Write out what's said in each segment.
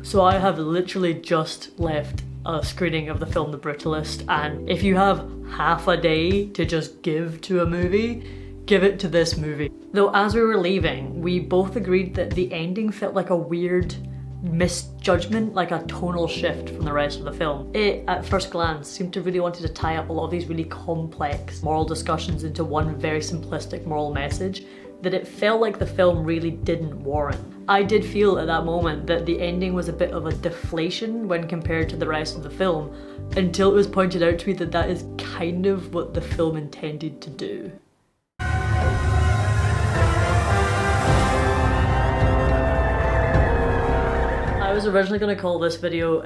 So I have literally just left a screening of the film The Brutalist, and if you have half a day to just give to a movie, give it to this movie. Though as we were leaving, we both agreed that the ending felt like a weird misjudgment, like a tonal shift from the rest of the film. It, at first glance, seemed to really wanted to tie up a lot of these really complex moral discussions into one very simplistic moral message that it felt like the film really didn't warrant. I did feel at that moment that the ending was a bit of a deflation when compared to the rest of the film, until it was pointed out to me that that is kind of what the film intended to do. I was originally going to call this video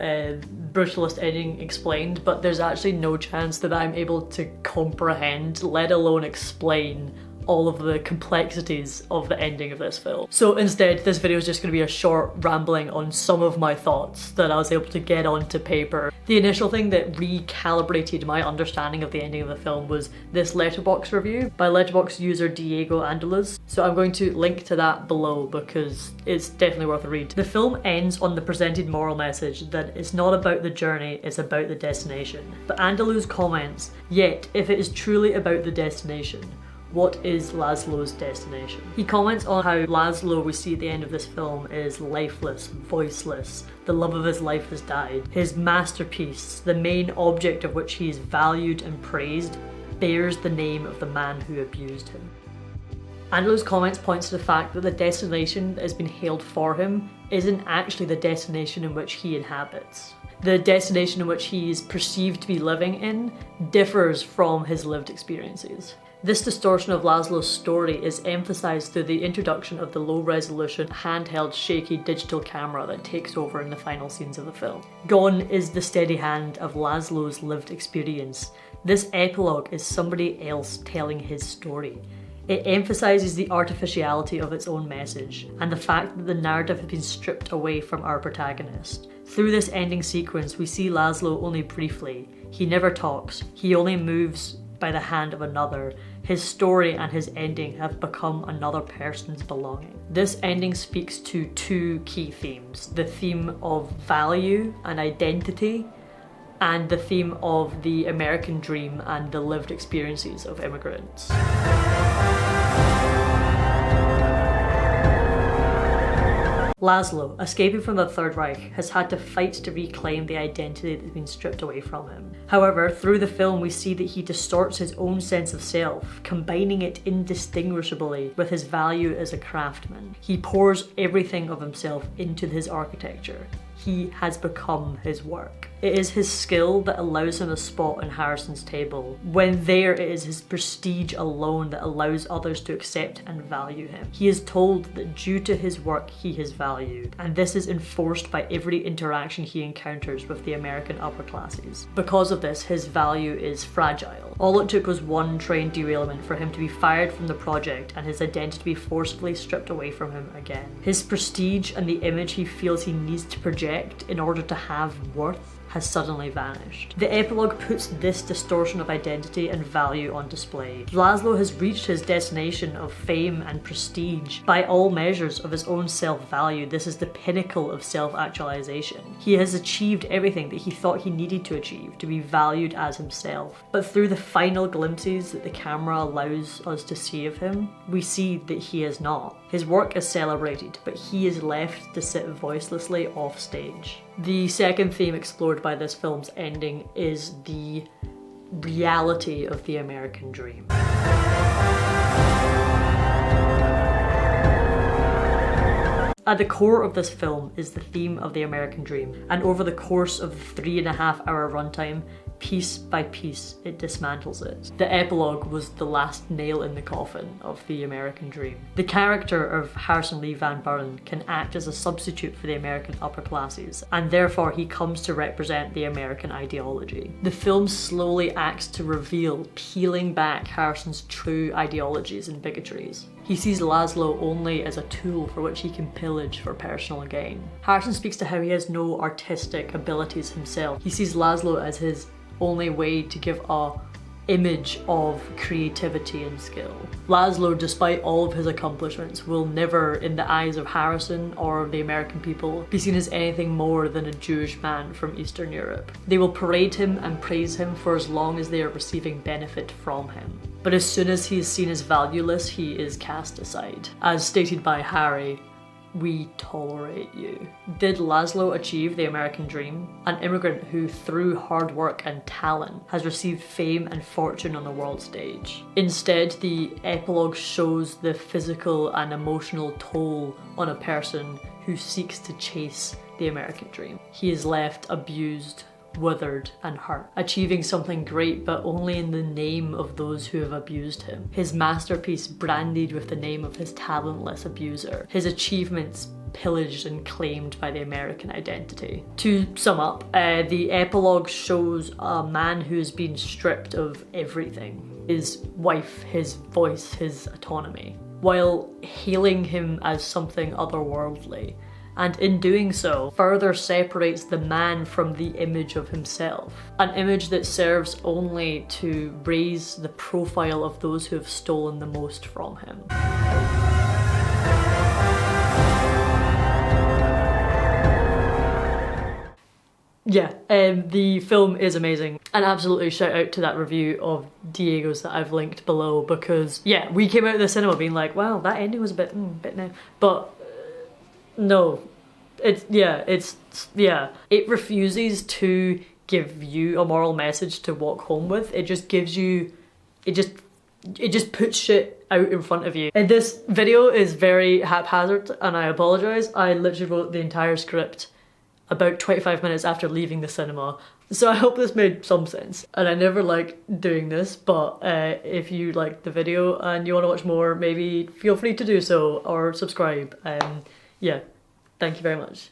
Brutalist Ending Explained, but there's actually no chance that I'm able to comprehend, let alone explain, all of the complexities of the ending of this film. So instead, this video is just going to be a short rambling on some of my thoughts that I was able to get onto paper. The initial thing that recalibrated my understanding of the ending of the film was this Letterboxd review by Letterboxd user Diego Andaluz. So I'm going to link to that below because it's definitely worth a read. The film ends on the presented moral message that it's not about the journey, it's about the destination. But Andaluz comments, yet if it is truly about the destination, what is Laszlo's destination? He comments on how Laszlo we see at the end of this film is lifeless, voiceless, the love of his life has died. His masterpiece, the main object of which he is valued and praised, bears the name of the man who abused him. Andaluz's comments points to the fact that the destination that has been hailed for him isn't actually the destination in which he inhabits. The destination in which he is perceived to be living in differs from his lived experiences. This distortion of Laszlo's story is emphasised through the introduction of the low-resolution, handheld, shaky digital camera that takes over in the final scenes of the film. Gone is the steady hand of Laszlo's lived experience. This epilogue is somebody else telling his story. It emphasises the artificiality of its own message, and the fact that the narrative has been stripped away from our protagonist. Through this ending sequence, we see Laszlo only briefly. He never talks, he only moves by the hand of another. His story and his ending have become another person's belonging. This ending speaks to two key themes: the theme of value and identity, and the theme of the American dream and the lived experiences of immigrants. Laszlo, escaping from the Third Reich, has had to fight to reclaim the identity that's been stripped away from him. However, through the film we see that he distorts his own sense of self, combining it indistinguishably with his value as a craftsman. He pours everything of himself into his architecture. He has become his work. It is his skill that allows him a spot on Harrison's table. When there, it is his prestige alone that allows others to accept and value him. He is told that due to his work he is valued, and this is enforced by every interaction he encounters with the American upper classes. Because of this, his value is fragile. All it took was one train derailment for him to be fired from the project and his identity to be forcibly stripped away from him again. His prestige and the image he feels he needs to project in order to have worth has suddenly vanished. The epilogue puts this distortion of identity and value on display. Laszlo has reached his destination of fame and prestige. By all measures of his own self-value, this is the pinnacle of self-actualization. He has achieved everything that he thought he needed to achieve to be valued as himself. But through the final glimpses that the camera allows us to see of him, we see that he is not. His work is celebrated, but he is left to sit voicelessly off stage. The second theme explored by this film's ending is the reality of the American dream. At the core of this film is the theme of the American dream, and over the course of the 3.5-hour runtime, piece by piece, it dismantles it. The epilogue was the last nail in the coffin of the American dream. The character of Harrison Lee Van Buren can act as a substitute for the American upper classes, and therefore he comes to represent the American ideology. The film slowly acts to reveal, peeling back Harrison's true ideologies and bigotries. He sees Laszlo only as a tool for which he can pillage for personal gain. Harrison speaks to how he has no artistic abilities himself. He sees Laszlo as his only way to give a image of creativity and skill. Laszlo, despite all of his accomplishments, will never, in the eyes of Harrison or the American people, be seen as anything more than a Jewish man from Eastern Europe. They will parade him and praise him for as long as they are receiving benefit from him. But as soon as he is seen as valueless, he is cast aside. As stated by Harry, "We tolerate you." Did Laszlo achieve the American dream? An immigrant who, through hard work and talent, has received fame and fortune on the world stage. Instead, the epilogue shows the physical and emotional toll on a person who seeks to chase the American dream. He is left abused, withered and hurt, achieving something great but only in the name of those who have abused him. His masterpiece brandied with the name of his talentless abuser. His achievements pillaged and claimed by the American identity. To sum up, the epilogue shows a man who has been stripped of everything. His wife, his voice, his autonomy, while hailing him as something otherworldly, and in doing so, further separates the man from the image of himself. An image that serves only to raise the profile of those who have stolen the most from him. Yeah, the film is amazing. And absolutely shout out to that review of Diego's that I've linked below, because yeah, we came out of the cinema being like, wow, that ending was a bit now. But no, it refuses to give you a moral message to walk home with. It just gives you, it just puts shit out in front of you. And this video is very haphazard and I apologize. I literally wrote the entire script about 25 minutes after leaving the cinema. So I hope this made some sense. And I never like doing this, but if you liked the video and you want to watch more, maybe feel free to do so or subscribe. Yeah, thank you very much.